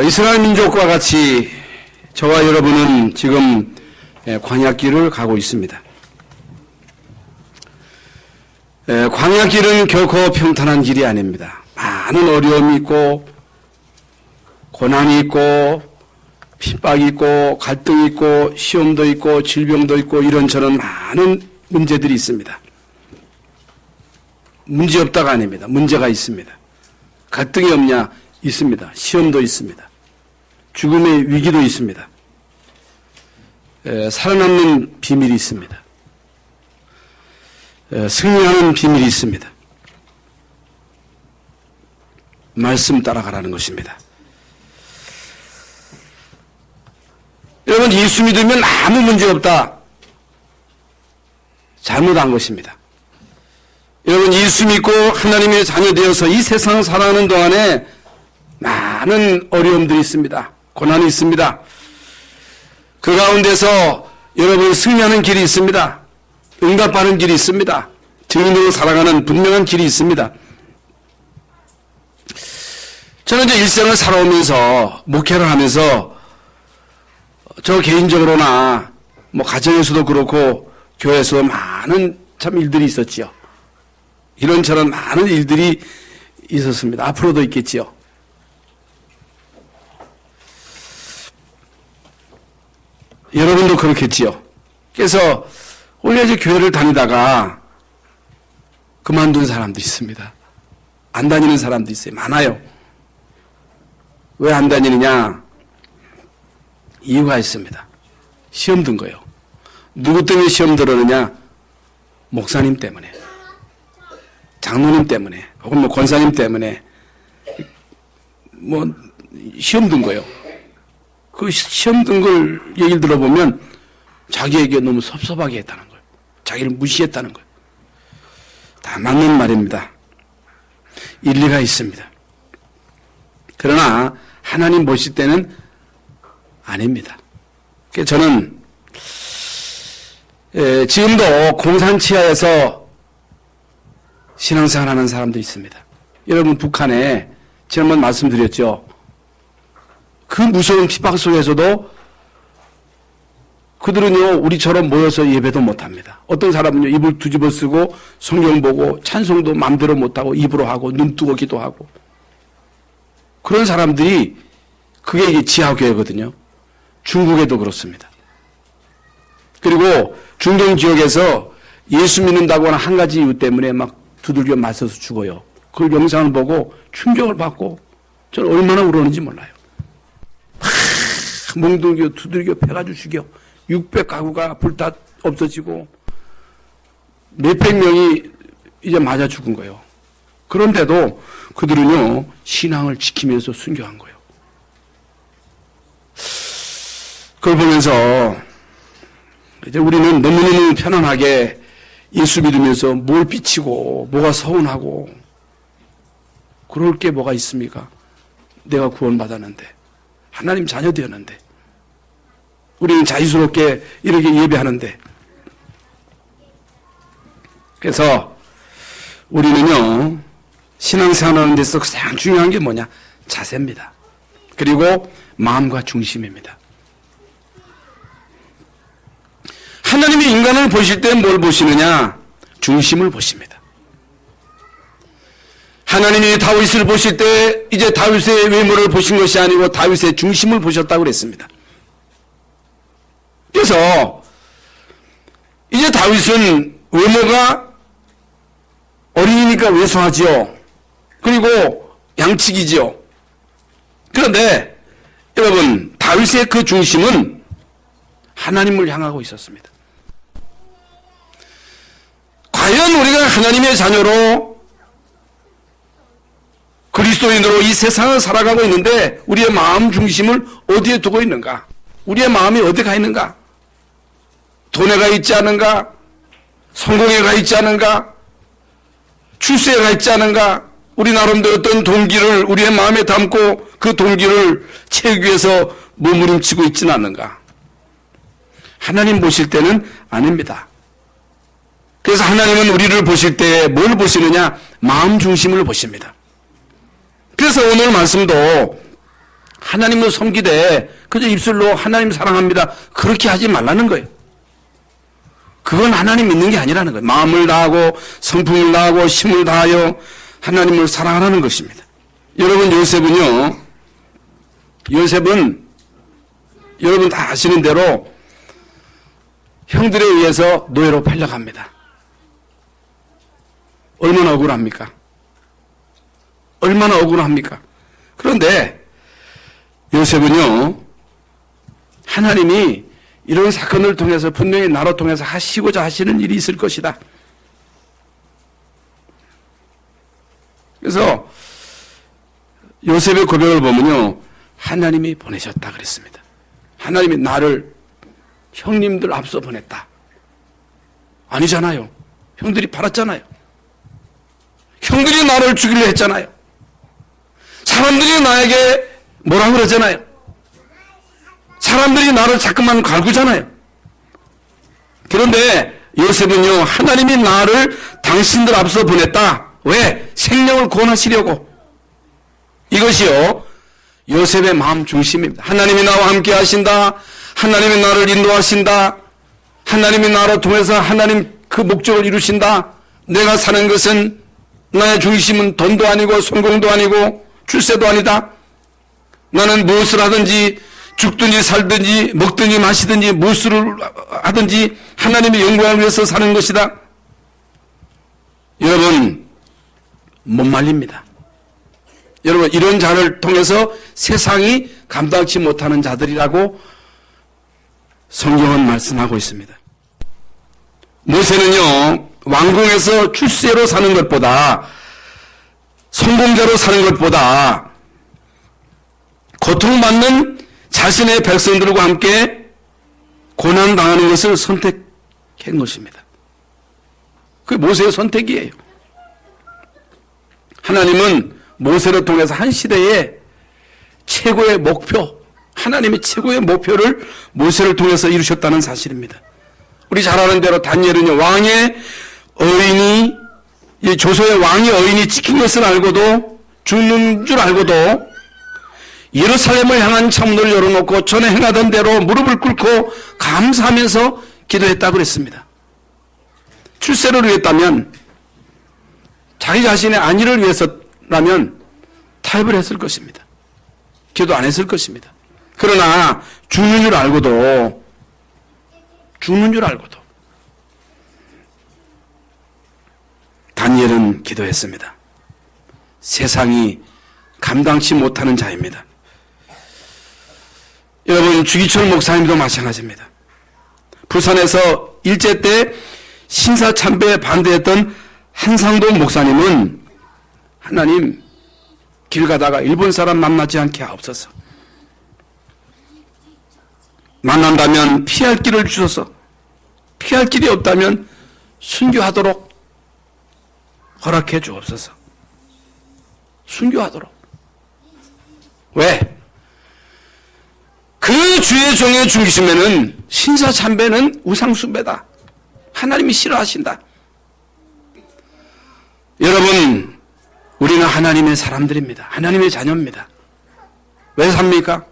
이스라엘 민족과 같이 저와 여러분은 지금 광야길을 가고 있습니다. 광야길은 결코 평탄한 길이 아닙니다. 많은 어려움이 있고 고난이 있고 핍박이 있고 갈등이 있고 시험도 있고 질병도 있고 이런저런 많은 문제들이 있습니다. 문제 없다가 아닙니다. 문제가 있습니다. 갈등이 없냐? 있습니다. 시험도 있습니다. 죽음의 위기도 있습니다. 살아남는 비밀이 있습니다. 승리하는 비밀이 있습니다. 말씀 따라가라는 것입니다. 여러분, 예수 믿으면 아무 문제 없다. 잘못한 것입니다. 여러분, 예수 믿고 하나님의 자녀 되어서 이 세상을 살아가는 동안에 많은 어려움들이 있습니다. 고난이 있습니다. 그 가운데서 여러분 승리하는 길이 있습니다. 응답하는 길이 있습니다. 증인으로 살아가는 분명한 길이 있습니다. 저는 이제 일생을 살아오면서 목회를 하면서 저 개인적으로나 뭐 가정에서도 그렇고 교회에서도 많은 참 일들이 있었지요. 이런저런 많은 일들이 있었습니다. 앞으로도 있겠지요. 여러분도 그렇겠지요. 그래서 원래 이제 교회를 다니다가 그만둔 사람도 있습니다. 안 다니는 사람도 있어요. 많아요. 왜 안 다니느냐? 이유가 있습니다. 시험 든 거예요. 누구 때문에 시험 들었느냐? 목사님 때문에, 장로님 때문에, 혹은 뭐 권사님 때문에 뭐 시험 든 거예요. 그 시험 든 걸 얘기를 들어보면 자기에게 너무 섭섭하게 했다는 거예요. 자기를 무시했다는 거예요. 다 맞는 말입니다. 일리가 있습니다. 그러나 하나님 보실 때는 아닙니다. 그래서 저는 지금도 공산치하에서 신앙생활 하는 사람도 있습니다. 여러분, 북한에 지난번 말씀드렸죠. 그 무서운 핍박 속에서도 그들은요, 우리처럼 모여서 예배도 못합니다. 어떤 사람은요, 입을 뒤집어 쓰고 성경 보고 찬송도 마음대로 못하고 입으로 하고 눈 뜨고 기도하고, 그런 사람들이 그게 이게 지하교회거든요. 중국에도 그렇습니다. 그리고 중동 지역에서 예수 믿는다고 하는 한 가지 이유 때문에 막 두들겨 맞서서 죽어요. 그 영상을 보고 충격을 받고 저는 얼마나 울었는지 몰라요. 몽둥이로 두들겨 패가지고 죽여. 600가구가 불타 없어지고 몇백 명이 이제 맞아 죽은 거예요. 그런데도 그들은요, 신앙을 지키면서 순교한 거예요. 그걸 보면서 이제 우리는 너무너무 편안하게 예수 믿으면서 뭘 삐치고 뭐가 서운하고 그럴 게 뭐가 있습니까? 내가 구원받았는데, 하나님 자녀 되었는데, 우리는 자유스럽게 이렇게 예배하는데. 그래서 우리는요, 신앙생활하는 데서 가장 중요한 게 뭐냐? 자세입니다. 그리고 마음과 중심입니다. 하나님이 인간을 보실 때 뭘 보시느냐? 중심을 보십니다. 하나님이 다윗을 보실 때 이제 다윗의 외모를 보신 것이 아니고 다윗의 중심을 보셨다고 그랬습니다. 그래서 이제 다윗은 외모가 어린이니까 왜소하지요. 그리고 양치기지요. 그런데 여러분, 다윗의 그 중심은 하나님을 향하고 있었습니다. 과연 우리가 하나님의 자녀로 그리스도인으로 이 세상을 살아가고 있는데 우리의 마음 중심을 어디에 두고 있는가? 우리의 마음이 어디 가 있는가? 돈에 가 있지 않은가? 성공에 가 있지 않은가? 출세에 가 있지 않은가? 우리 나름대로 어떤 동기를 우리의 마음에 담고 그 동기를 채우기 위해서 몸부림치고 있지는 않은가? 하나님 보실 때는 아닙니다. 그래서 하나님은 우리를 보실 때 뭘 보시느냐? 마음 중심을 보십니다. 그래서 오늘 말씀도 하나님을 섬기되 그저 입술로 하나님 사랑합니다. 그렇게 하지 말라는 거예요. 그건 하나님 믿는 게 아니라는 거예요. 마음을 다하고 성품을 다하고 힘을 다하여 하나님을 사랑하라는 것입니다. 여러분, 요셉은 여러분 다 아시는 대로 형들에 의해서 노예로 팔려갑니다. 얼마나 억울합니까? 얼마나 억울합니까? 그런데 요셉은요, 하나님이 이런 사건을 통해서 분명히 나로 통해서 하시고자 하시는 일이 있을 것이다. 그래서 요셉의 고백을 보면요, 하나님이 보내셨다 그랬습니다. 하나님이 나를 형님들 앞서 보냈다. 아니잖아요. 형들이 팔았잖아요. 형들이 나를 죽이려 했잖아요. 사람들이 나에게 뭐라 그러잖아요. 사람들이 나를 자꾸만 갈구잖아요. 그런데 요셉은요, 하나님이 나를 당신들 앞서 보냈다. 왜? 생명을 구원하시려고. 이것이요, 요셉의 마음 중심입니다. 하나님이 나와 함께 하신다. 하나님이 나를 인도하신다. 하나님이 나로 통해서 하나님 그 목적을 이루신다. 내가 사는 것은, 나의 중심은 돈도 아니고 성공도 아니고 출세도 아니다. 나는 무엇을 하든지 죽든지 살든지 먹든지 마시든지 무엇을 하든지 하나님의 영광을 위해서 사는 것이다. 여러분, 못 말립니다. 여러분, 이런 자를 통해서 세상이 감당치 못하는 자들이라고 성경은 말씀하고 있습니다. 모세는요, 왕궁에서 출세로 사는 것보다, 성공자로 사는 것보다 고통받는 자신의 백성들과 함께 고난당하는 것을 선택한 것입니다. 그게 모세의 선택이에요. 하나님은 모세를 통해서 한 시대의 최고의 목표, 하나님의 최고의 목표를 모세를 통해서 이루셨다는 사실입니다. 우리 잘 아는 대로 다니엘은요, 왕의 어인이, 이 조소의 왕의 어인이 찍힌 것을 알고도, 죽는 줄 알고도 예루살렘을 향한 창문을 열어놓고 전에 행하던 대로 무릎을 꿇고 감사하면서 기도했다고 그랬습니다. 출세를 위했다면, 자기 자신의 안위를 위해서라면 타협을 했을 것입니다. 기도 안 했을 것입니다. 그러나 죽는 줄 알고도 다니엘은 기도했습니다. 세상이 감당치 못하는 자입니다. 여러분, 주기철 목사님도 마찬가지입니다. 부산에서 일제 때 신사참배에 반대했던 한상동 목사님은 하나님, 길 가다가 일본 사람 만나지 않게 하옵소서. 만난다면 피할 길을 주셔서, 피할 길이 없다면 순교하도록 허락해 주옵소서. 순교하도록. 왜? 그 주의 종의 중심에는 신사참배는 우상숭배다. 하나님이 싫어하신다. 여러분, 우리는 하나님의 사람들입니다. 하나님의 자녀입니다. 왜 삽니까?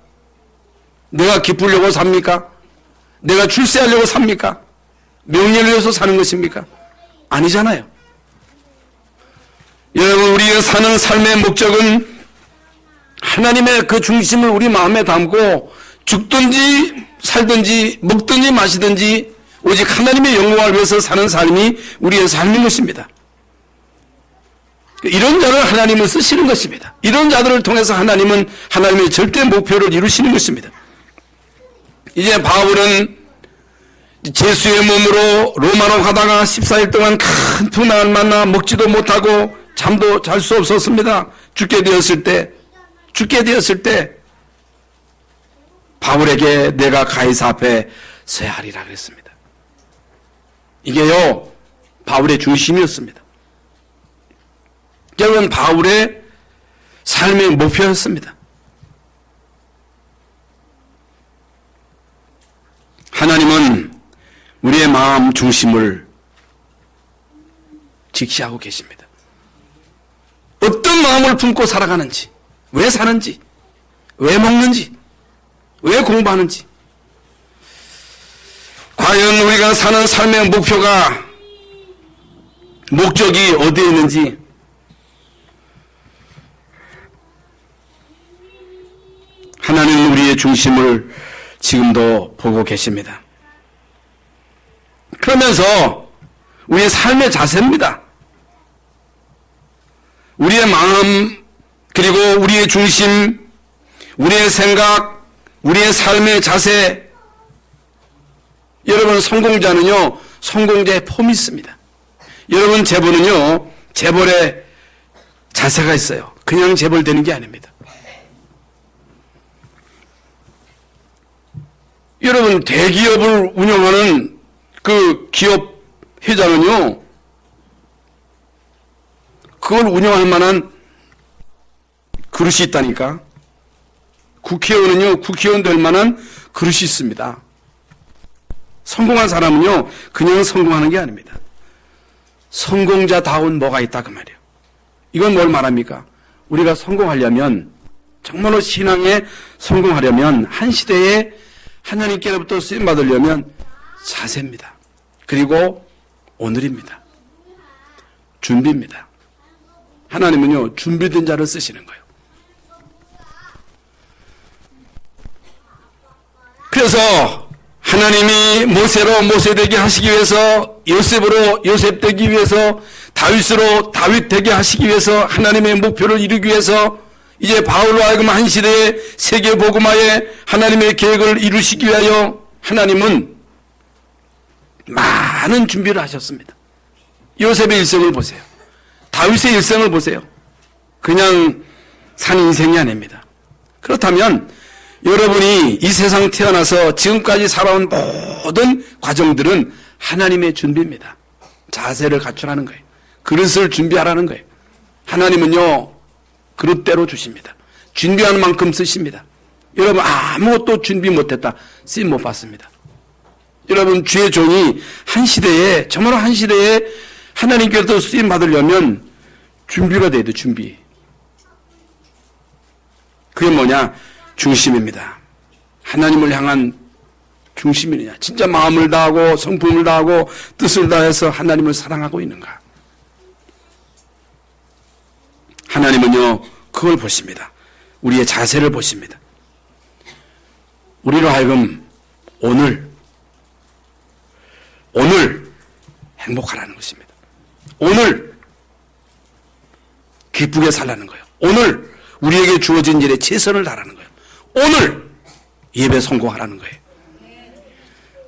내가 기쁘려고 삽니까? 내가 출세하려고 삽니까? 명예를 위해서 사는 것입니까? 아니잖아요. 여러분, 우리가 사는 삶의 목적은 하나님의 그 중심을 우리 마음에 담고 죽든지 살든지 먹든지 마시든지 오직 하나님의 영광을 위해서 사는 삶이 우리의 삶인 것입니다. 이런 자를 하나님은 쓰시는 것입니다. 이런 자들을 통해서 하나님은 하나님의 절대 목표를 이루시는 것입니다. 이제 바울은 제수의 몸으로 로마로 가다가 14일 동안 큰 풍랑을 만나 먹지도 못하고 잠도 잘 수 없었습니다. 죽게 되었을 때 바울에게 내가 가이사 앞에 서야 하리라 그랬습니다. 이게요, 바울의 중심이었습니다. 여러분, 바울의 삶의 목표였습니다. 하나님은 우리의 마음 중심을 직시하고 계십니다. 어떤 마음을 품고 살아가는지, 왜 사는지, 왜 먹는지, 왜 공부하는지, 과연 우리가 사는 삶의 목표가, 목적이 어디에 있는지, 하나님은 우리의 중심을 지금도 보고 계십니다. 그러면서 우리의 삶의 자세입니다. 우리의 마음, 그리고 우리의 중심, 우리의 생각, 우리의 삶의 자세. 여러분, 성공자는요, 성공자의 폼이 있습니다. 여러분, 재벌은요, 재벌의 자세가 있어요. 그냥 재벌 되는 게 아닙니다. 여러분, 대기업을 운영하는 그 기업 회장은요, 그걸 운영할 만한 그릇이 있다니까. 국회의원은요, 국회의원 될 만한 그릇이 있습니다. 성공한 사람은요, 그냥 성공하는 게 아닙니다. 성공자다운 뭐가 있다 그 말이에요. 이건 뭘 말합니까? 우리가 성공하려면, 정말로 신앙에 성공하려면, 한 시대에 하나님께로부터 쓰임 받으려면 자세입니다. 그리고 오늘입니다. 준비입니다. 하나님은요, 준비된 자를 쓰시는 거예요. 그래서 하나님이 모세로 모세되게 하시기 위해서, 요셉으로 요셉되기 위해서, 다윗으로 다윗되게 하시기 위해서, 하나님의 목표를 이루기 위해서, 이제 바울로 하여금 한 시대에 세계 복음화에 하나님의 계획을 이루시기 위하여 하나님은 많은 준비를 하셨습니다. 요셉의 일생을 보세요. 다윗의 일생을 보세요. 그냥 산 인생이 아닙니다. 그렇다면 여러분이 이 세상 태어나서 지금까지 살아온 모든 과정들은 하나님의 준비입니다. 자세를 갖추라는 거예요. 그릇을 준비하라는 거예요. 하나님은요, 그릇대로 주십니다. 준비하는 만큼 쓰십니다. 여러분, 아무것도 준비 못했다, 쓰임 못 받습니다. 여러분, 주의 종이 한 시대에, 정말 한 시대에 하나님께서 쓰임 받으려면 준비가 돼야 돼, 준비. 그게 뭐냐? 중심입니다. 하나님을 향한 중심이냐? 진짜 마음을 다하고 성품을 다하고 뜻을 다해서 하나님을 사랑하고 있는가? 하나님은요, 그걸 보십니다. 우리의 자세를 보십니다. 우리로 하여금 오늘 행복하라는 것입니다. 오늘 기쁘게 살라는 거예요. 오늘 우리에게 주어진 일에 최선을 다하라는 거예요. 오늘 예배 성공하라는 거예요.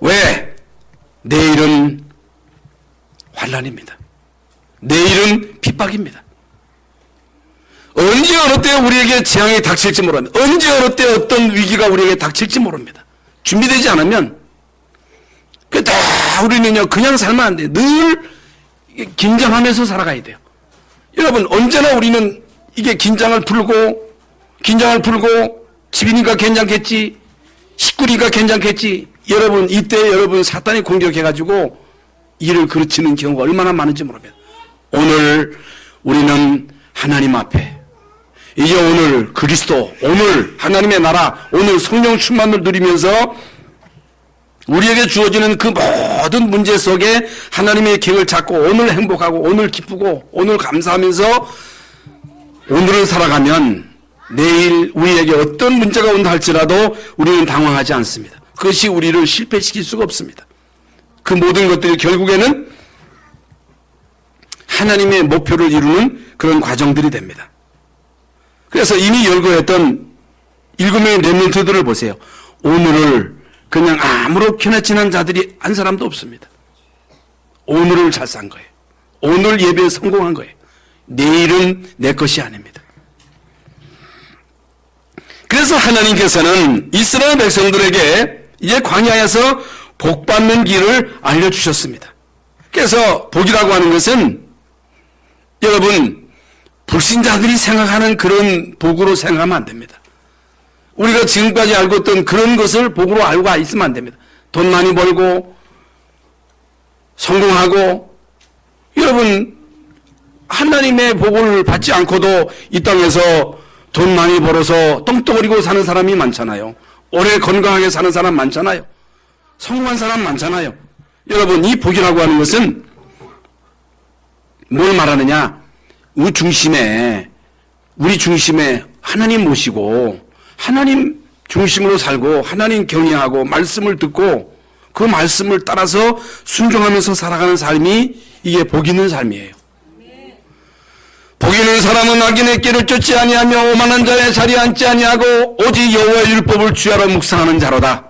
왜? 내일은 환난입니다. 내일은 핍박입니다. 언제 어느 때 우리에게 재앙이 닥칠지 모릅니다. 언제 어느 때 어떤 위기가 우리에게 닥칠지 모릅니다. 준비되지 않으면 다 우리는요, 그냥 살면 안 돼요. 늘 긴장하면서 살아가야 돼요. 여러분, 언제나 우리는 이게 긴장을 풀고 집이니까 괜찮겠지, 식구니까 괜찮겠지. 여러분, 이때 여러분 사탄이 공격해가지고 일을 그르치는 경우가 얼마나 많은지 모릅니다. 오늘 우리는 하나님 앞에, 이제 오늘 그리스도, 오늘 하나님의 나라, 오늘 성령 충만을 누리면서 우리에게 주어지는 그 모든 문제 속에 하나님의 계획을 잡고 오늘 행복하고 오늘 기쁘고 오늘 감사하면서 오늘을 살아가면 내일 우리에게 어떤 문제가 온다 할지라도 우리는 당황하지 않습니다. 그것이 우리를 실패시킬 수가 없습니다. 그 모든 것들이 결국에는 하나님의 목표를 이루는 그런 과정들이 됩니다. 그래서 이미 열거했던 7명의 렘넌트들을 보세요. 오늘을 그냥 아무렇게나 지난 자들이 한 사람도 없습니다. 오늘을 잘 산 거예요. 오늘 예배에 성공한 거예요. 내일은 내 것이 아닙니다. 그래서 하나님께서는 이스라엘 백성들에게 이제 광야에서 복받는 길을 알려주셨습니다. 그래서 복이라고 하는 것은 여러분, 불신자들이 생각하는 그런 복으로 생각하면 안 됩니다. 우리가 지금까지 알고 있던 그런 것을 복으로 알고 있으면 안 됩니다. 돈 많이 벌고 성공하고, 여러분 하나님의 복을 받지 않고도 이 땅에서 돈 많이 벌어서 떵떵거리고 사는 사람이 많잖아요. 오래 건강하게 사는 사람 많잖아요. 성공한 사람 많잖아요. 여러분, 이 복이라고 하는 것은 뭘 말하느냐? 우리 중심에 하나님 모시고 하나님 중심으로 살고 하나님 경외하고 말씀을 듣고 그 말씀을 따라서 순종하면서 살아가는 삶이 이게 복 있는 삶이에요. 복 있는 사람은 악인의 길을 쫓지 아니하며 오만한 자의 자리에 앉지 아니하고 오직 여호와의 율법을 주야로 묵상하는 자로다.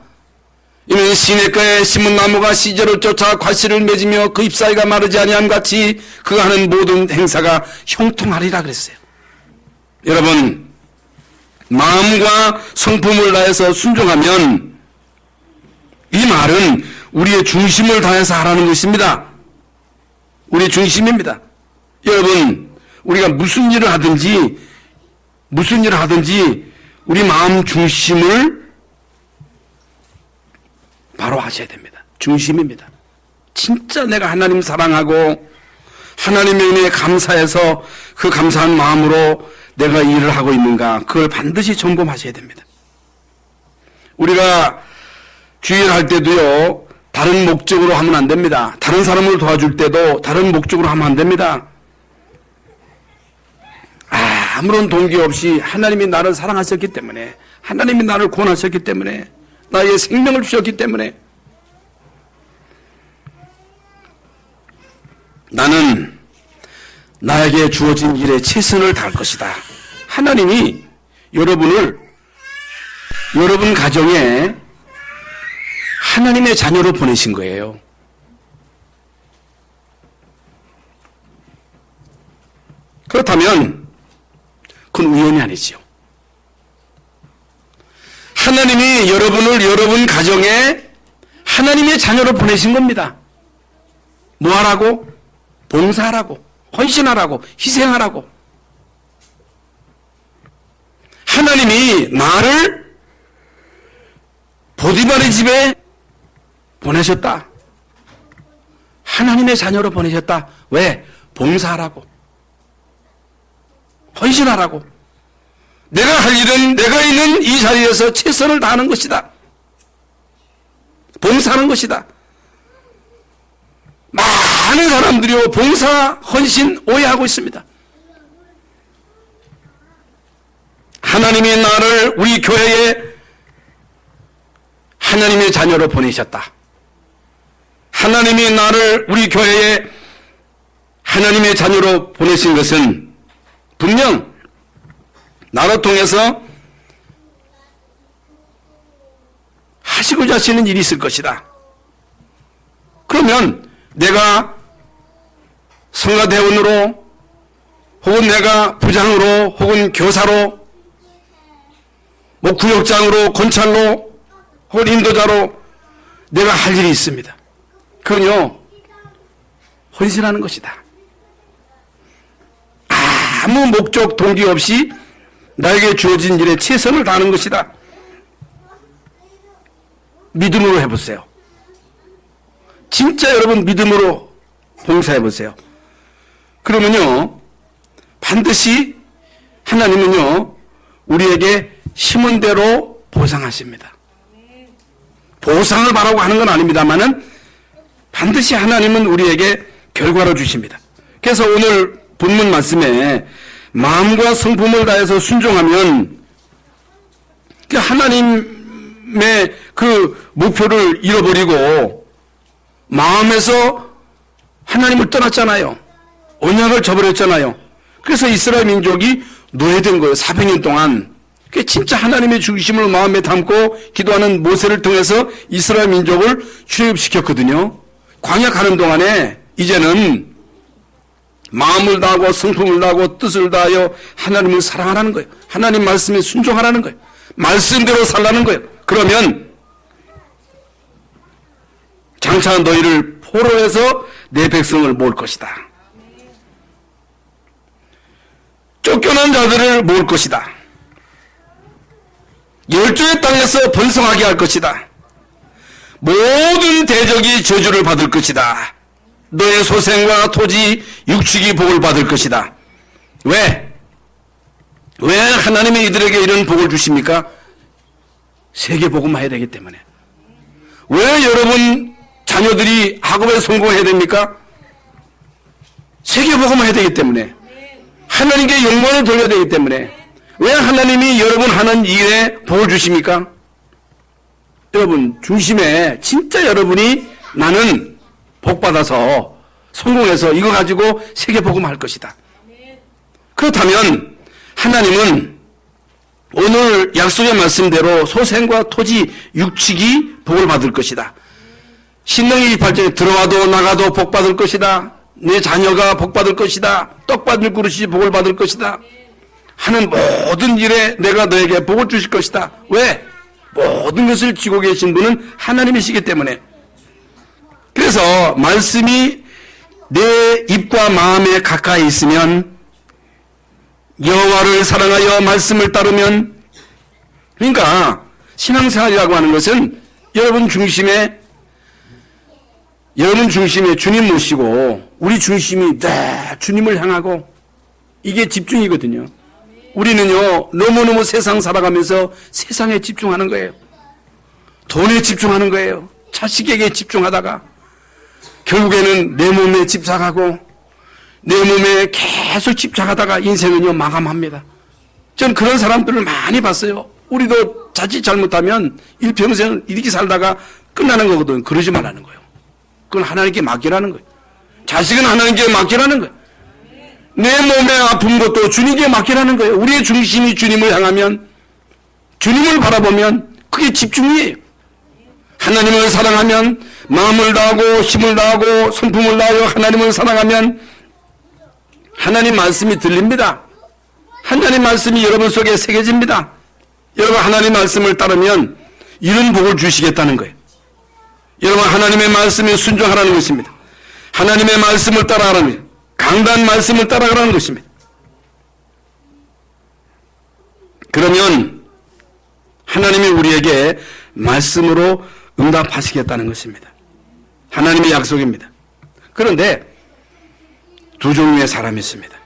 이는 시냇가에 심은 나무가 시절을 쫓아 과실을 맺으며 그 잎사귀가 마르지 아니함 같이 그가 하는 모든 행사가 형통하리라 그랬어요. 여러분, 마음과 성품을 다해서 순종하면 이 말은 우리의 중심을 다해서 하라는 것입니다. 우리의 중심입니다. 여러분, 우리가 무슨 일을 하든지 우리 마음 중심을 바로 하셔야 됩니다. 중심입니다. 진짜 내가 하나님 사랑하고 하나님의 은혜에 감사해서 그 감사한 마음으로 내가 일을 하고 있는가, 그걸 반드시 점검하셔야 됩니다. 우리가 주일할 때도요, 다른 목적으로 하면 안 됩니다. 다른 사람을 도와줄 때도 다른 목적으로 하면 안 됩니다. 아무런 동기 없이 하나님이 나를 사랑하셨기 때문에, 하나님이 나를 구원하셨기 때문에, 나에게 생명을 주셨기 때문에 나는 나에게 주어진 일에 최선을 다할 것이다. 하나님이 여러분 가정에 하나님의 자녀로 보내신 거예요. 그렇다면 그건 우연이 아니지요. 하나님이 여러분 가정에 하나님의 자녀로 보내신 겁니다. 뭐 하라고? 봉사하라고, 헌신하라고, 희생하라고. 하나님이 나를 보디발의 집에 보내셨다. 하나님의 자녀로 보내셨다. 왜? 봉사하라고, 헌신하라고. 내가 할 일은 내가 있는 이 자리에서 최선을 다하는 것이다. 봉사하는 것이다. 많은 사람들이요, 봉사, 헌신 오해하고 있습니다. 하나님이 나를 우리 교회에 하나님의 자녀로 보내셨다. 하나님이 나를 우리 교회에 하나님의 자녀로 보내신 것은 분명 나를 통해서 하시고자 하시는 일이 있을 것이다. 그러면 내가 성가대원으로 혹은 내가 부장으로 혹은 교사로 뭐 구역장으로 권찰로 혹은 인도자로 내가 할 일이 있습니다. 그건요, 헌신하는 것이다. 아무 목적 동기 없이 나에게 주어진 일에 최선을 다하는 것이다. 믿음으로 해보세요. 진짜 여러분 믿음으로 봉사해보세요. 그러면요, 반드시 하나님은요, 우리에게 심은 대로 보상하십니다. 보상을 바라고 하는 건 아닙니다만은 반드시 하나님은 우리에게 결과를 주십니다. 그래서 오늘 본문 말씀에 마음과 성품을 다해서 순종하면 하나님의 그 목표를 잃어버리고 마음에서 하나님을 떠났잖아요. 언약을 저버렸잖아요. 그래서 이스라엘 민족이 노예된 거예요. 400년 동안. 그게 진짜 하나님의 중심을 마음에 담고 기도하는 모세를 통해서 이스라엘 민족을 출애굽시켰거든요. 광야 가는 동안에 이제는 마음을 다하고 성품을 다하고 뜻을 다하여 하나님을 사랑하라는 거예요. 하나님 말씀에 순종하라는 거예요. 말씀대로 살라는 거예요. 그러면 장차 너희를 포로해서 내 백성을 모을 것이다. 쫓겨난 자들을 모을 것이다. 열조의 땅에서 번성하게 할 것이다. 모든 대적이 저주를 받을 것이다. 너의 소생과 토지, 육축이 복을 받을 것이다. 왜? 왜 하나님이 이들에게 이런 복을 주십니까? 세계복음화해야 되기 때문에. 왜 여러분 자녀들이 학업에 성공해야 됩니까? 세계복음화해야 되기 때문에. 하나님께 영광을 돌려야 되기 때문에. 왜 하나님이 여러분 하는 일에 복을 주십니까? 여러분 중심에 진짜 여러분이 나는 복받아서 성공해서 이거 가지고 세계복음화할 것이다. 그렇다면 하나님은 오늘 약속의 말씀대로 소생과 토지, 육축이 복을 받을 것이다. 신령이 발전에 들어와도 나가도 복 받을 것이다. 내 자녀가 복 받을 것이다. 떡 받을 그릇이 복을 받을 것이다. 하는 모든 일에 내가 너에게 복을 주실 것이다. 왜? 모든 것을 쥐고 계신 분은 하나님이시기 때문에. 그래서 말씀이 내 입과 마음에 가까이 있으면, 여호와를 사랑하여 말씀을 따르면, 그러니까 신앙생활이라고 하는 것은 여러분 중심에 주님 모시고 우리 중심이 다 주님을 향하고, 이게 집중이거든요. 우리는요 너무너무 세상 살아가면서 세상에 집중하는 거예요. 돈에 집중하는 거예요. 자식에게 집중하다가 결국에는 내 몸에 집착하고 내 몸에 계속 집착하다가 인생은요 마감합니다. 전 그런 사람들을 많이 봤어요. 우리도 자칫 잘못하면 일평생 이렇게 살다가 끝나는 거거든. 그러지 말라는 거예요. 그건 하나님께 맡기라는 거예요. 자식은 하나님께 맡기라는 거예요. 내 몸에 아픈 것도 주님께 맡기라는 거예요. 우리의 중심이 주님을 향하면, 주님을 바라보면 그게 집중이에요. 하나님을 사랑하면, 마음을 다하고 힘을 다하고 성품을 다하여 하나님을 사랑하면 하나님 말씀이 들립니다. 하나님 말씀이 여러분 속에 새겨집니다. 여러분 하나님 말씀을 따르면 이런 복을 주시겠다는 거예요. 여러분 하나님의 말씀에 순종하라는 것입니다. 하나님의 말씀을 따라가라는 거예요. 강단 말씀을 따라가라는 것입니다. 그러면 하나님이 우리에게 말씀으로 응답하시겠다는 것입니다. 하나님의 약속입니다. 그런데 두 종류의 사람이 있습니다.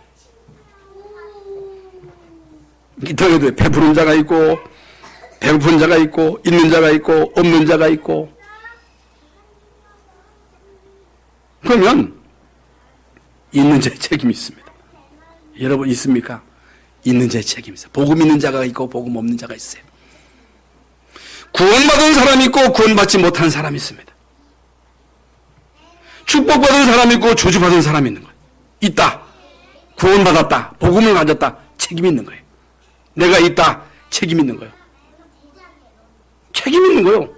이터에도 배부른 자가 있고 배고픈 자가 있고 있는 자가 있고 없는 자가 있고. 그러면 있는 자의 책임이 있습니다. 여러분 있습니까? 있는 자의 책임이 있어요. 복음 있는 자가 있고 복음 없는 자가 있어요. 구원받은 사람이 있고 구원받지 못한 사람이 있습니다. 축복받은 사람이 있고 저주받은 사람이 있는 거예요. 있다. 구원받았다. 복음을 가졌다. 책임이 있는 거예요. 내가 있다. 책임 있는 거예요. 책임 있는 거예요.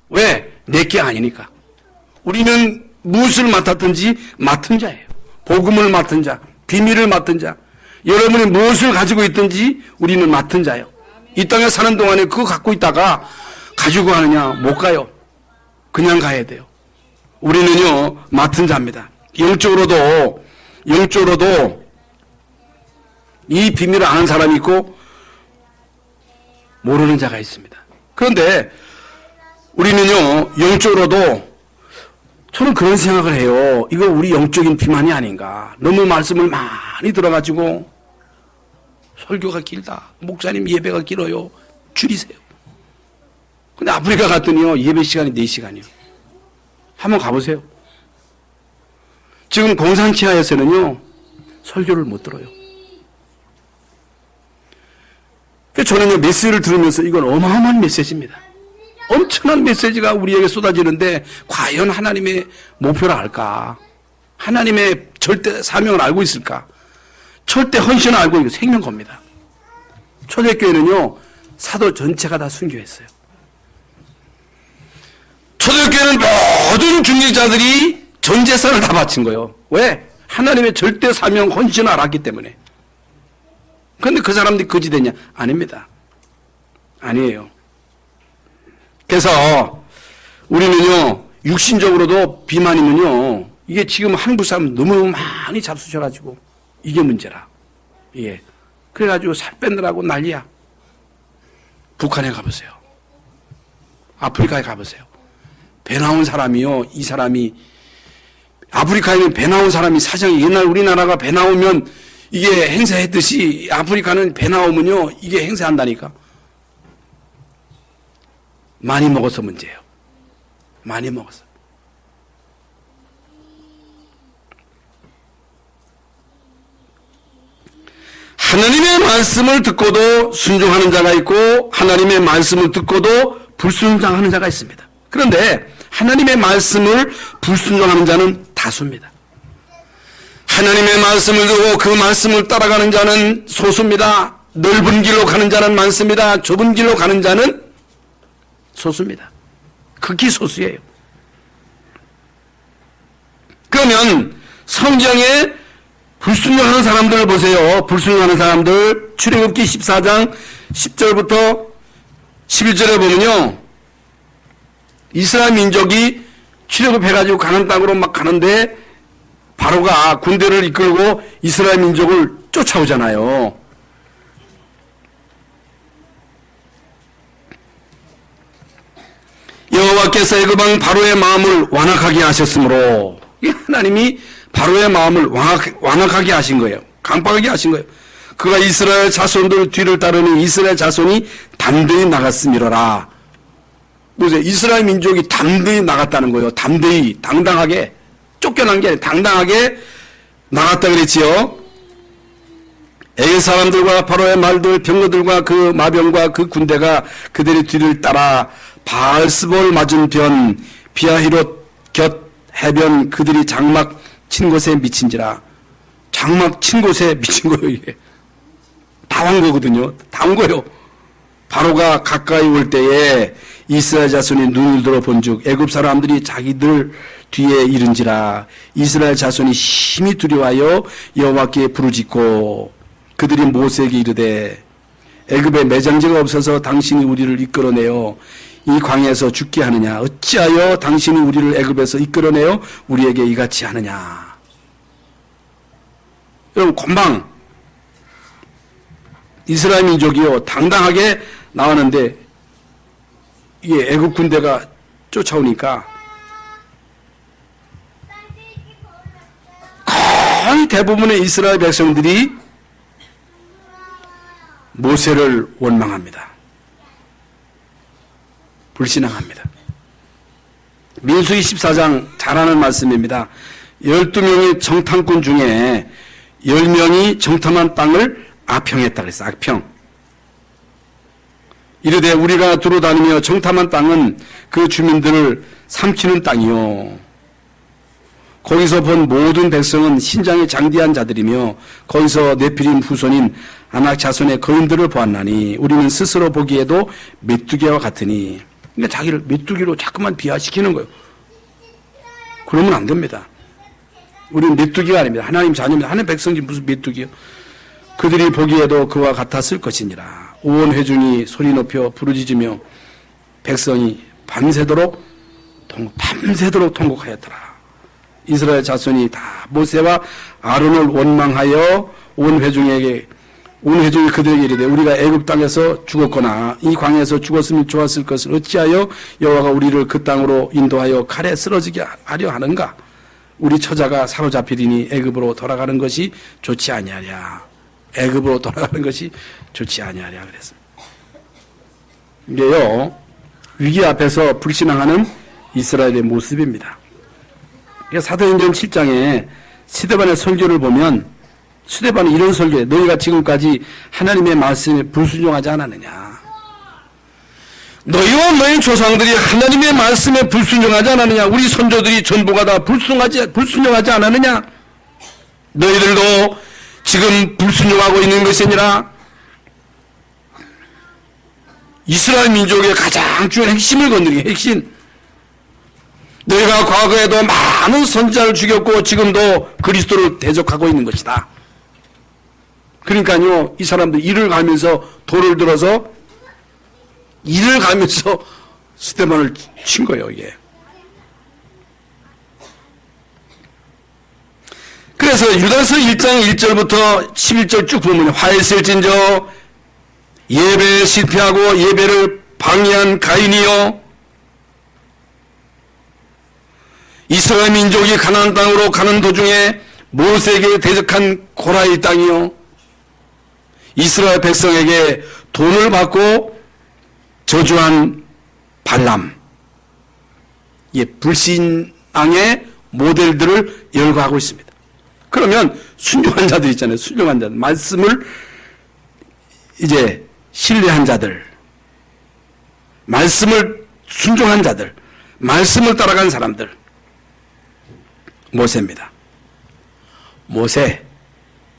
왜? 내게 아니니까. 우리는 무엇을 맡았든지 맡은 자예요. 복음을 맡은 자, 비밀을 맡은 자. 여러분이 무엇을 가지고 있든지 우리는 맡은 자예요. 이 땅에 사는 동안에 그거 갖고 있다가 가지고 가느냐? 못 가요. 그냥 가야 돼요. 우리는요 맡은 자입니다. 영적으로도 이 비밀을 아는 사람이 있고 모르는 자가 있습니다. 그런데 우리는요 영적으로도, 저는 그런 생각을 해요. 이거 우리 영적인 비만이 아닌가. 너무 말씀을 많이 들어가지고 설교가 길다. 목사님 예배가 길어요. 줄이세요. 근데 아프리카 갔더니요 예배 시간이 4시간이요. 한번 가보세요. 지금 공산치하에서는요 설교를 못 들어요. 저는요 메시지를 들으면서 이건 어마어마한 메시지입니다. 엄청난 메시지가 우리에게 쏟아지는데 과연 하나님의 목표를 알까? 하나님의 절대 사명을 알고 있을까? 절대 헌신을 알고 있는 생명겁니다. 초대교회는요 사도 전체가 다 순교했어요. 초대교회는 모든 중직자들이 전 재산을 다 바친 거예요. 왜? 하나님의 절대 사명 헌신을 알았기 때문에. 그런데 그 사람들이 거지 됐냐? 아닙니다. 아니에요. 그래서 우리는요 육신적으로도 비만이면요 이게 지금 한국 사람 너무 많이 잡수셔가지고 이게 문제라. 예. 그래가지고 살 빼느라고 난리야. 북한에 가보세요. 아프리카에 가보세요. 배 나온 사람이요, 이 사람이 아프리카에는 배 나온 사람이 사정이, 옛날 우리나라가 배 나오면 이게 행사했듯이 아프리카는 배 나오면요, 이게 행사한다니까. 많이 먹어서 문제예요. 많이 먹어서. 하나님의 말씀을 듣고도 순종하는 자가 있고 하나님의 말씀을 듣고도 불순종하는 자가 있습니다. 그런데 하나님의 말씀을 불순종하는 자는 다수입니다. 하나님의 말씀을 듣고 그 말씀을 따라가는 자는 소수입니다. 넓은 길로 가는 자는 많습니다. 좁은 길로 가는 자는 소수입니다. 극히 소수예요. 그러면 성경에 불순종하는 사람들을 보세요. 불순종하는 사람들, 출애굽기 14장 10절부터 11절에 보면요, 이스라엘 민족이 출애굽해가지고 가나안 땅으로 막 가는데 바로가 군대를 이끌고 이스라엘 민족을 쫓아오잖아요. 여호와께서 애굽 왕 바로의 마음을 완악하게 하셨으므로, 하나님이 바로의 마음을 완악하게 하신 거예요. 강박하게 하신 거예요. 그가 이스라엘 자손들 뒤를 따르니 이스라엘 자손이 담대히 나갔음이로라. 보세요. 이스라엘 민족이 담대히 나갔다는 거예요. 담대히, 당당하게, 쫓겨난 게 아니라 당당하게 나갔다 그랬지요. 애굽 사람들과 바로의 말들, 병거들과 그 마병과 그 군대가 그들의 뒤를 따라 바알스볼 맞은 변 비아히롯 곁 해변 그들이 장막 친 곳에 미친지라. 장막 친 곳에 미친 거예요. 이게 다 온 거거든요. 다 온 거예요. 바로가 가까이 올 때에 이스라엘 자손이 눈을 들어 본즉 애굽 사람들이 자기들 뒤에 이른지라. 이스라엘 자손이 심히 두려워하여 여호와께 부르짖고 그들이 모세에게 이르되 애굽에 매장지가 없어서 당신이 우리를 이끌어내어 이 광야에서 죽게 하느냐. 어찌하여 당신이 우리를 애굽에서 이끌어내어 우리에게 이같이 하느냐. 여러분, 금방 이스라엘 민족이요 당당하게 나왔는데 이게 애굽 군대가 쫓아오니까 거의 대부분의 이스라엘 백성들이 모세를 원망합니다. 불신앙합니다. 민수기 14장 잘 아는 말씀입니다. 12명의 정탐꾼 중에 10명이 정탐한 땅을 악평했다 그랬어요. 악평. 이르되 우리가 두루 다니며 정탐한 땅은 그 주민들을 삼키는 땅이요. 거기서 본 모든 백성은 신장이 장대한 자들이며 거기서 네피림 후손인 아낙 자손의 거인들을 보았나니 우리는 스스로 보기에도 메뚜기와 같으니. 그러니까 자기를 메뚜기로 자꾸만 비하시키는 거예요. 그러면 안 됩니다. 우리는 메뚜기가 아닙니다. 하나님 자녀입니다. 하나님 백성이 무슨 메뚜기요? 그들이 보기에도 그와 같았을 것이니라. 온 회중이 소리 높여 부르짖으며 백성이 밤새도록 통곡하였더라. 이스라엘 자손이 다 모세와 아론을 원망하여 온 회중이 그들에게 이르되 우리가 애굽 땅에서 죽었거나 이 광야에서 죽었으면 좋았을 것을 어찌하여 여호와가 우리를 그 땅으로 인도하여 칼에 쓰러지게 하려 하는가. 우리 처자가 사로잡히리니 애굽으로 돌아가는 것이 좋지 아니하랴. 애굽으로 돌아가는 것이 좋지 아니하랴 그랬습니다. 이게요 위기 앞에서 불신앙하는 이스라엘의 모습입니다. 사도행전 7장에 스데반의 설교를 보면 스데반은 이런 설교에 너희가 지금까지 하나님의 말씀에 불순종하지 않았느냐. 너희와 너희 조상들이 하나님의 말씀에 불순종하지 않았느냐. 우리 선조들이 전부가 다 불순종하지 않았느냐. 너희들도 지금 불순종하고 있는 것이 아니라 이스라엘 민족의 가장 중요한 핵심을 건드리는 핵심. 너희가 과거에도 많은 선지자를 죽였고 지금도 그리스도를 대적하고 있는 것이다. 그러니까요, 이 사람들 이를 가면서 돌을 들어서 이를 가면서 스데반을 친 거예요, 이게. 그래서 유다서 1장 1절부터 11절 쭉 보면 화했을진저 예배에 실패하고 예배를 방해한 가인이요 이스라엘 민족이 가나안 땅으로 가는 도중에 모세에게 대적한 고라의 땅이요, 이스라엘 백성에게 돈을 받고 저주한 발람, 불신앙의 모델들을 열거하고 있습니다. 그러면 순종한 자들 있잖아요. 순종한 자들, 말씀을 이제 신뢰한 자들, 말씀을 순종한 자들, 말씀을 따라간 사람들, 모세입니다. 모세.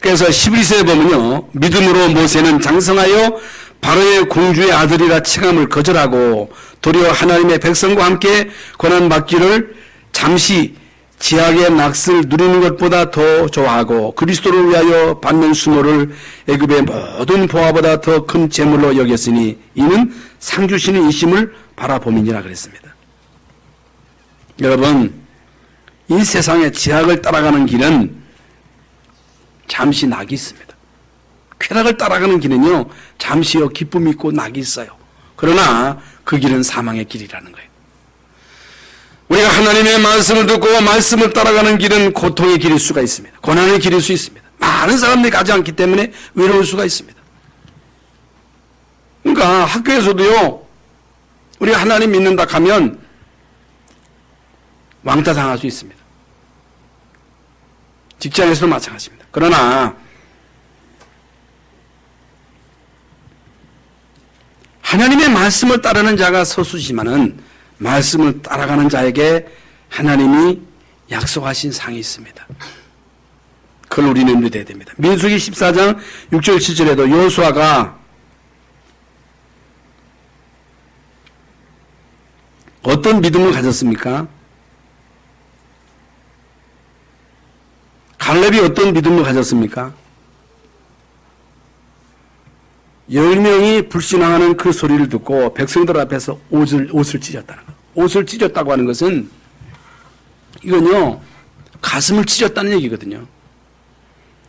그래서 11세에 보면요, 믿음으로 모세는 장성하여 바로의 공주의 아들이라 칭함을 거절하고 도리어 하나님의 백성과 함께 고난받기를 잠시 지악의 낙을 누리는 것보다 더 좋아하고 그리스도를 위하여 받는 수모를 애굽의 모든 보화보다 더 큰 재물로 여겼으니 이는 상 주시는 이심을 바라봄이니라 그랬습니다. 여러분, 이 세상의 지악을 따라가는 길은 잠시 낙이 있습니다. 쾌락을 따라가는 길은요, 잠시요 기쁨이 있고 낙이 있어요. 그러나 그 길은 사망의 길이라는 거예요. 우리가 하나님의 말씀을 듣고 말씀을 따라가는 길은 고통의 길일 수가 있습니다. 고난의 길일 수 있습니다. 많은 사람들이 가지 않기 때문에 외로울 수가 있습니다. 그러니까 학교에서도요, 우리가 하나님 믿는다 하면 왕따 당할 수 있습니다. 직장에서도 마찬가지입니다. 그러나 하나님의 말씀을 따르는 자가 서수지만은 말씀을 따라가는 자에게 하나님이 약속하신 상이 있습니다. 그걸 우리는 누려야 됩니다. 민수기 14장 6절 7절에도 여호수아가 어떤 믿음을 가졌습니까? 갈렙이 어떤 믿음을 가졌습니까? 10명이 불신앙하는 그 소리를 듣고 백성들 앞에서 옷을 찢었다는 것. 옷을 찢었다고 하는 것은 이건요, 가슴을 찢었다는 얘기거든요.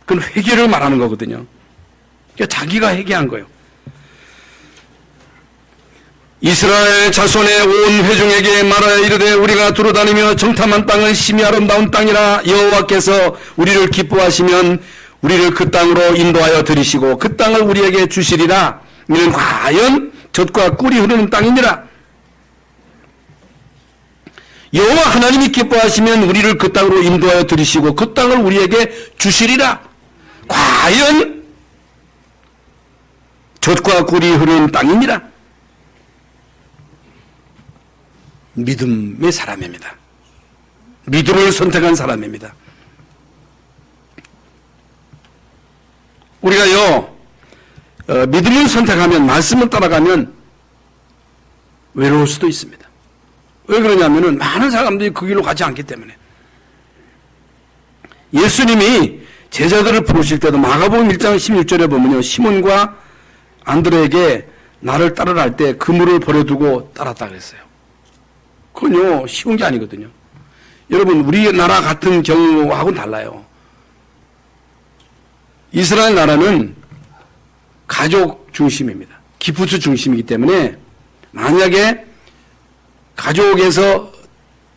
그건 회개를 말하는 거거든요. 그러니까 자기가 회개한 거예요. 이스라엘 자손의 온 회중에게 말하여 이르되 우리가 두루다니며 정탐한 땅은 심히 아름다운 땅이라 여호와께서 우리를 기뻐하시면 우리를 그 땅으로 인도하여 들이시고 그 땅을 우리에게 주시리라. 이는 과연 젖과 꿀이 흐르는 땅이니라. 여호와 하나님이 기뻐하시면 우리를 그 땅으로 인도하여 들이시고 그 땅을 우리에게 주시리라. 과연 젖과 꿀이 흐르는 땅이니라. 믿음의 사람입니다. 믿음을 선택한 사람입니다. 우리가요, 믿음을 선택하면, 말씀을 따라가면 외로울 수도 있습니다. 왜 그러냐면은 많은 사람들이 그 길로 가지 않기 때문에. 예수님이 제자들을 부르실 때도 마가복음 1장 16절에 보면요, 시몬과 안드레에게 나를 따르라 할 때 그물을 버려두고 따랐다 그랬어요. 그건요, 쉬운 게 아니거든요. 여러분, 우리나라 같은 경우하고는 달라요. 이스라엘 나라는 가족 중심입니다. 기프트 중심이기 때문에 만약에 가족에서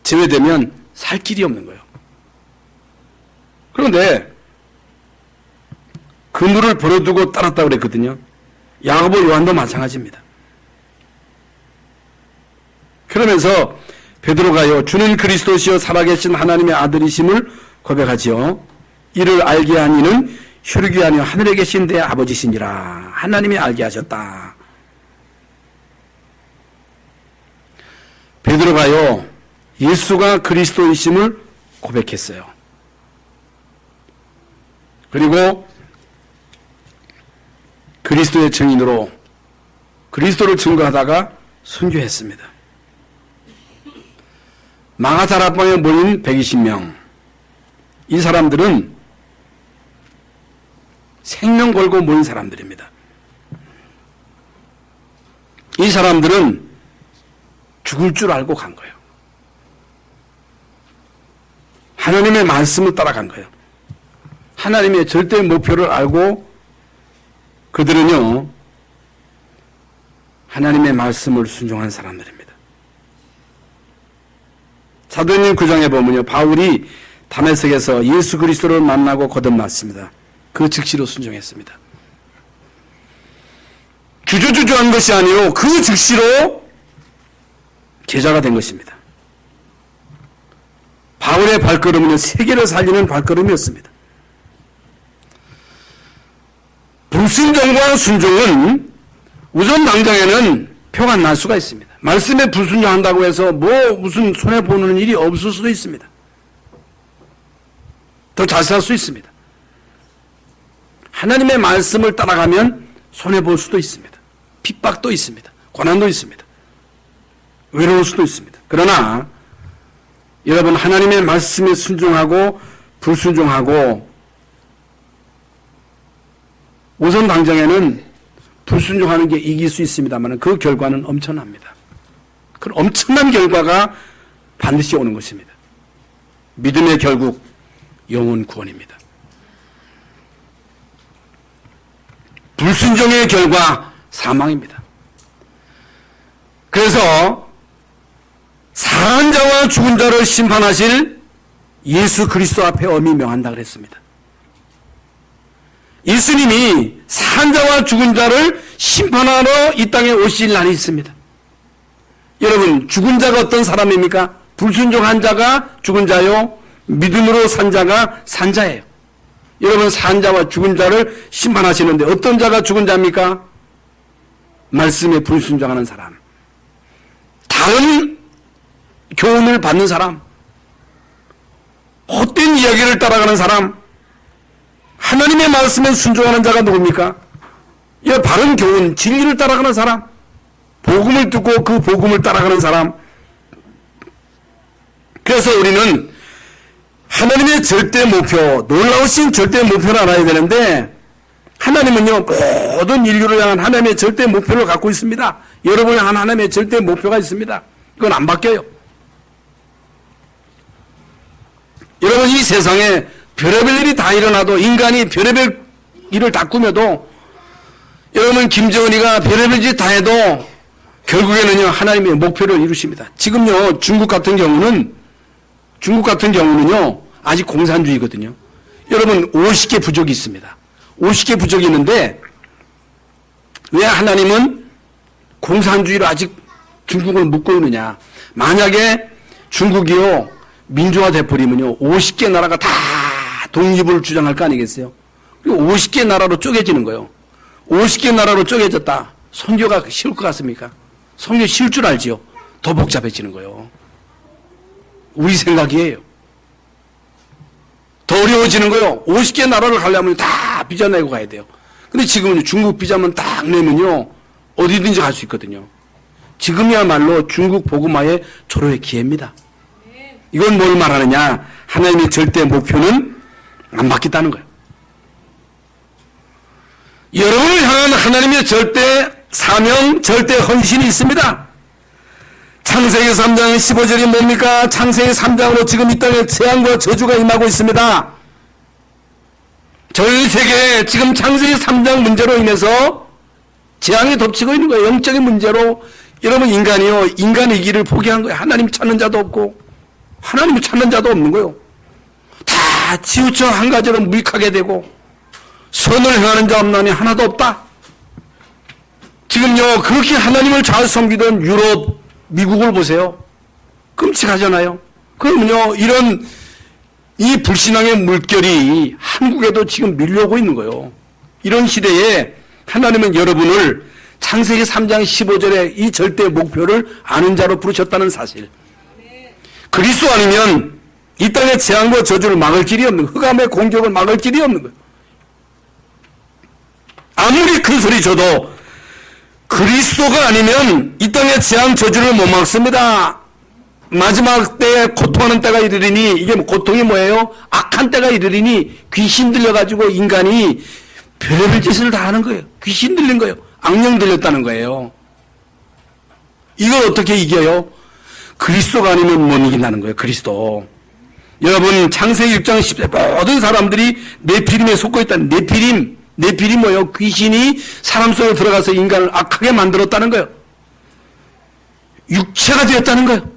제외되면 살 길이 없는 거예요. 그런데 그물을 버려두고 따랐다고 그랬거든요. 야고보 요한도 마찬가지입니다. 그러면서 베드로가요, 주는 그리스도시요 살아계신 하나님의 아들이심을 고백하지요. 이를 알게 한 이는 혈육이 아니요 하늘에 계신 내 아버지시니라. 하나님이 알게 하셨다. 베드로가요, 예수가 그리스도이심을 고백했어요. 그리고 그리스도의 증인으로 그리스도를 증거하다가 순교했습니다. 마가다락방에 모인 120명. 이 사람들은 생명 걸고 모인 사람들입니다. 이 사람들은 죽을 줄 알고 간 거예요. 하나님의 말씀을 따라간 거예요. 하나님의 절대 목표를 알고 그들은요, 하나님의 말씀을 순종한 사람들입니다. 사도행전 9장에 보면요, 바울이 다메섹에서 예수 그리스도를 만나고 거듭났습니다. 그 즉시로 순종했습니다. 주저주저한 것이 아니요 그 즉시로 제자가 된 것입니다. 바울의 발걸음은 세계를 살리는 발걸음이었습니다. 불순종과 순종은 우선 당장에는 표가 날 수가 있습니다. 말씀에 불순종한다고 해서 무슨 손해보는 일이 없을 수도 있습니다. 더 자세할 수 있습니다. 하나님의 말씀을 따라가면 손해볼 수도 있습니다. 핍박도 있습니다. 고난도 있습니다. 외로울 수도 있습니다. 그러나 여러분 하나님의 말씀에 순종하고 불순종하고 우선 당장에는 불순종하는 게 이길 수 있습니다만 그 결과는 엄청납니다. 그 엄청난 결과가 반드시 오는 것입니다. 믿음의 결국 영혼 구원입니다. 불순종의 결과 사망입니다. 그래서 사한 자와 죽은 자를 심판하실 예수 그리스도 앞에 엄히 명한다 그랬습니다. 예수님이 사한 자와 죽은 자를 심판하러 이 땅에 오실 날이 있습니다. 여러분 죽은 자가 어떤 사람입니까? 불순종한 자가 죽은 자요, 믿음으로 산 자가 산 자예요. 여러분 산 자와 죽은 자를 심판하시는데 어떤 자가 죽은 자입니까? 말씀에 불순종하는 사람, 다른 교훈을 받는 사람, 헛된 이야기를 따라가는 사람, 하나님의 말씀에 순종하는 자가 누굽니까? 바른 교훈, 진리를 따라가는 사람, 복음을 듣고 그 복음을 따라가는 사람. 그래서 우리는 하나님의 절대 목표, 놀라우신 절대 목표를 알아야 되는데 하나님은요 모든 인류를 향한 하나님의 절대 목표를 갖고 있습니다. 여러분을 향한 하나님의 절대 목표가 있습니다. 이건 안 바뀌어요. 여러분 이 세상에 별의별 일이 다 일어나도 인간이 별의별 일을 다 꾸며도 여러분 김정은이가 별의별 짓 다 해도 결국에는요 하나님의 목표를 이루십니다. 지금요 중국 같은 경우는요 아직 공산주의거든요. 여러분 50개 부족이 있습니다. 50개 부족이 있는데 왜 하나님은 공산주의로 아직 중국을 묶고 있느냐. 만약에 중국이요 민주화 돼버리면요 50개 나라가 다 독립을 주장할 거 아니겠어요? 그리고 50개 나라로 쪼개지는 거예요. 50개 나라로 쪼개졌다. 선교가 쉬울 것 같습니까? 선교 쉬울 줄 알지요? 더 복잡해지는 거예요. 우리 생각이에요. 더 어려워지는 거예요. 50개 나라를 가려면 다 비자 내고 가야 돼요. 근데 지금은 중국 비자만 딱 내면요 어디든지 갈 수 있거든요. 지금이야말로 중국 복음화의 초로의 기회입니다. 이건 뭘 말하느냐? 하나님의 절대 목표는 안 바뀌었다는 거예요. 여러분을 향한 하나님의 절대 사명, 절대 헌신이 있습니다. 창세기 3장 15절이 뭡니까? 창세기 3장으로 지금 이 땅에 재앙과 저주가 임하고 있습니다. 전 세계에 지금 창세기 3장 문제로 인해서 재앙이 덮치고 있는 거예요. 영적인 문제로. 여러분 인간이요 인간의 길을 포기한 거예요. 하나님 찾는 자도 없고 하나님을 찾는 자도 없는 거예요. 다 치우쳐 한 가지로 무익하게 되고 선을 행하는 자 없나니 하나도 없다. 지금요 그렇게 하나님을 잘 섬기던 유럽, 미국을 보세요. 끔찍하잖아요. 그러면요 이런 이 불신앙의 물결이 한국에도 지금 밀려오고 있는 거예요. 이런 시대에 하나님은 여러분을 창세기 3장 15절에 이 절대 목표를 아는 자로 부르셨다는 사실. 그리스도 아니면 이 땅의 재앙과 저주를 막을 길이 없는 거예요. 흑암의 공격을 막을 길이 없는 거예요. 아무리 큰 소리 쳐도 그리스도가 아니면 이 땅의 재앙 저주를 못 막습니다. 마지막 때에 고통하는 때가 이르리니, 이게 고통이 뭐예요? 악한 때가 이르리니 귀신 들려가지고 인간이 별의별 짓을 다 하는 거예요. 귀신 들린 거예요. 악령 들렸다는 거예요. 이걸 어떻게 이겨요? 그리스도가 아니면 못 이긴다는 거예요. 그리스도. 여러분 창세기 6장 10절 모든 사람들이 네피림에 속고 있다는 네피림이 뭐예요? 귀신이 사람 속에 들어가서 인간을 악하게 만들었다는 거예요. 육체가 되었다는 거예요.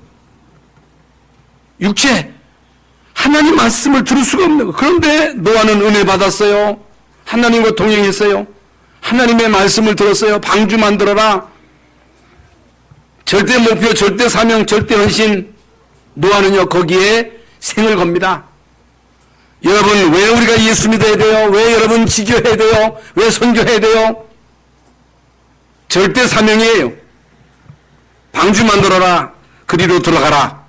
육체. 하나님 말씀을 들을 수가 없는 거. 그런데 노아는 은혜 받았어요. 하나님과 동행했어요. 하나님의 말씀을 들었어요. 방주 만들어라. 절대 목표, 절대 사명, 절대 헌신. 노아는요 거기에 생을 겁니다. 여러분, 왜 우리가 예수 믿어야 돼요? 왜 여러분 지교해야 돼요? 왜 선교해야 돼요? 절대 사명이에요. 방주 만들어라. 그리로 들어가라.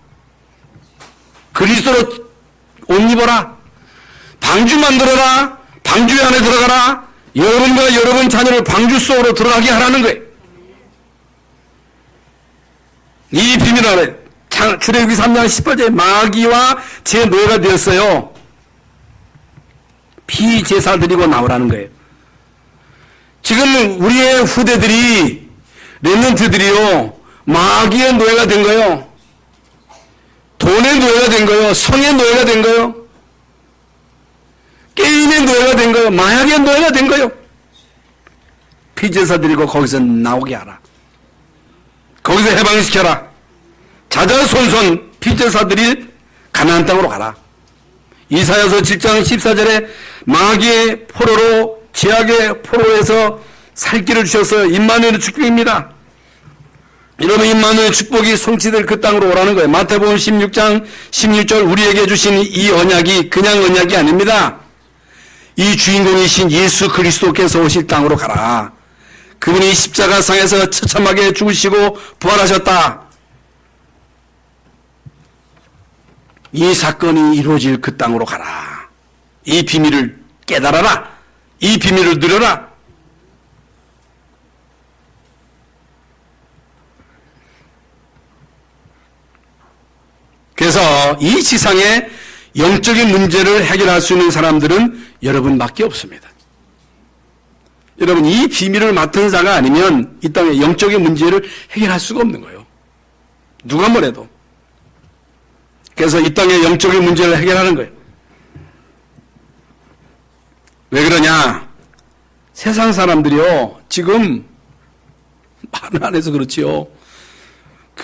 그리스도로 옷 입어라. 방주 만들어라. 방주 안에 들어가라. 여러분과 여러분 자녀를 방주 속으로 들어가게 하라는 거예요. 이 비밀 안에 출애굽기 3장 18절에 마귀와 제 노예가 되었어요. 피제사 드리고 나오라는 거예요. 지금 우리의 후대들이, 렘넌트들이요, 마귀의 노예가 된 거예요. 돈의 노예가 된 거예요. 성의 노예가 된 거예요. 게임의 노예가 된 거예요. 마약의 노예가 된 거예요. 피제사 드리고 거기서 나오게 하라. 거기서 해방시켜라. 자자손손 피제사들이 가나안 땅으로 가라. 이사야서 7장 14절에 마귀의 포로로, 죄악의 포로에서 살 길을 주셔서 임마누엘의 축복입니다. 여러분, 임마누엘의 축복이 성취될 그 땅으로 오라는 거예요. 마태복음 16장 16절 우리에게 주신 이 언약이 그냥 언약이 아닙니다. 이 주인공이신 예수 그리스도께서 오실 땅으로 가라. 그분이 십자가상에서 처참하게 죽으시고 부활하셨다. 이 사건이 이루어질 그 땅으로 가라. 이 비밀을 깨달아라. 이 비밀을 누려라. 그래서 이 지상에 영적인 문제를 해결할 수 있는 사람들은 여러분밖에 없습니다. 여러분, 이 비밀을 맡은 자가 아니면 이 땅의 영적인 문제를 해결할 수가 없는 거예요. 누가 뭐래도. 그래서 이 땅의 영적인 문제를 해결하는 거예요. 왜 그러냐? 세상 사람들이요, 지금 말은 안 해서 그렇지요.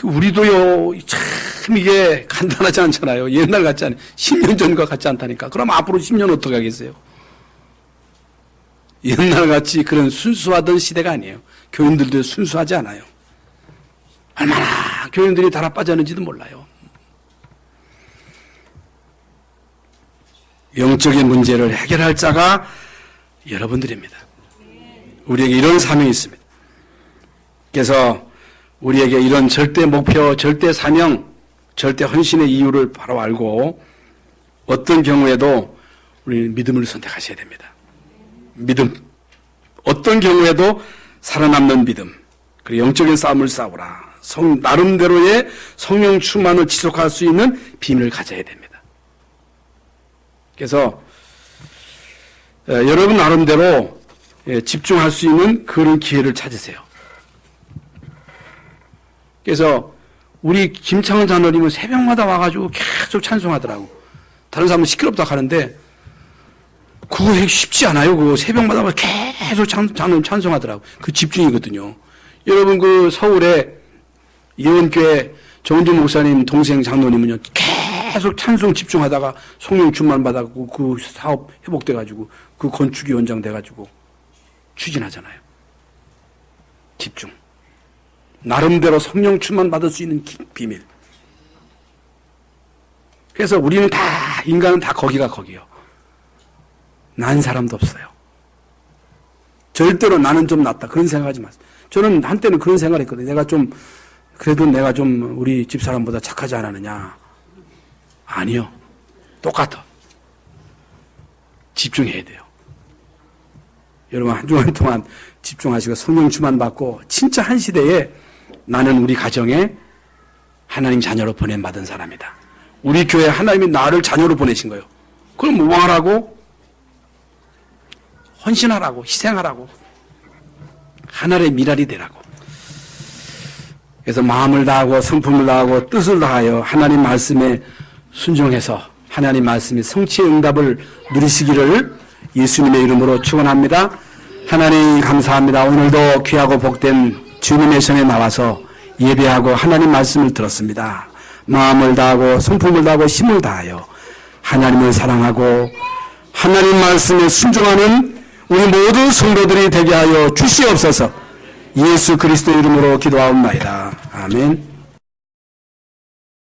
우리도요, 참 이게 간단하지 않잖아요. 옛날 같지 않아요. 10년 전과 같지 않다니까. 그럼 앞으로 10년 어떻게 하겠어요? 옛날같이 그런 순수하던 시대가 아니에요. 교인들도 순수하지 않아요. 얼마나 교인들이 달아 빠졌는지도 몰라요. 영적인 문제를 해결할 자가 여러분들입니다. 우리에게 이런 사명이 있습니다. 그래서 우리에게 이런 절대 목표, 절대 사명, 절대 헌신의 이유를 바로 알고 어떤 경우에도 우리는 믿음을 선택하셔야 됩니다. 믿음. 어떤 경우에도 살아남는 믿음. 그리고 영적인 싸움을 싸우라. 나름대로의 성령 충만을 지속할 수 있는 비밀을 가져야 됩니다. 그래서 여러분 나름대로 집중할 수 있는 그런 기회를 찾으세요. 그래서 우리 김창원 장로님은 새벽마다 와가지고 계속 찬송하더라고. 다른 사람은 시끄럽다 하는데 그거 쉽지 않아요. 그거 새벽마다 계속 찬송하더라고. 그 집중이거든요. 여러분, 그 서울에 예원교회 정은주 목사님 동생 장로님은요, 계속 찬송 집중하다가 성령 충만 받아가지고 그 사업 회복돼가지고 그 건축위원장 돼가지고 추진하잖아요. 집중. 나름대로 성령 충만 받을 수 있는 비밀. 그래서 우리는 다, 인간은 다 거기가 거기요. 난 사람도 없어요. 절대로 나는 좀 낫다. 그런 생각하지 마세요. 저는 한때는 그런 생각을 했거든요. 그래도 내가 좀 우리 집사람보다 착하지 않았느냐. 아니요. 똑같아. 집중해야 돼요. 여러분, 한 주간 동안 집중하시고 성령 충만 받고 진짜 한 시대에 나는 우리 가정에 하나님 자녀로 보냄받은 사람이다. 우리 교회에 하나님이 나를 자녀로 보내신 거예요. 그럼 뭐 하라고? 헌신하라고, 희생하라고, 하늘의 미랄이 되라고. 그래서 마음을 다하고 성품을 다하고 뜻을 다하여 하나님 말씀에 순종해서 하나님 말씀의 성취의 응답을 누리시기를 예수님의 이름으로 축원합니다. 하나님 감사합니다. 오늘도 귀하고 복된 주님의 성에 나와서 예배하고 하나님 말씀을 들었습니다. 마음을 다하고 성품을 다하고 힘을 다하여 하나님을 사랑하고 하나님 말씀에 순종하는 우리 모든 성도들이 되게 하여 주시옵소서. 예수 그리스도 이름으로 기도하옵나이다. 아멘.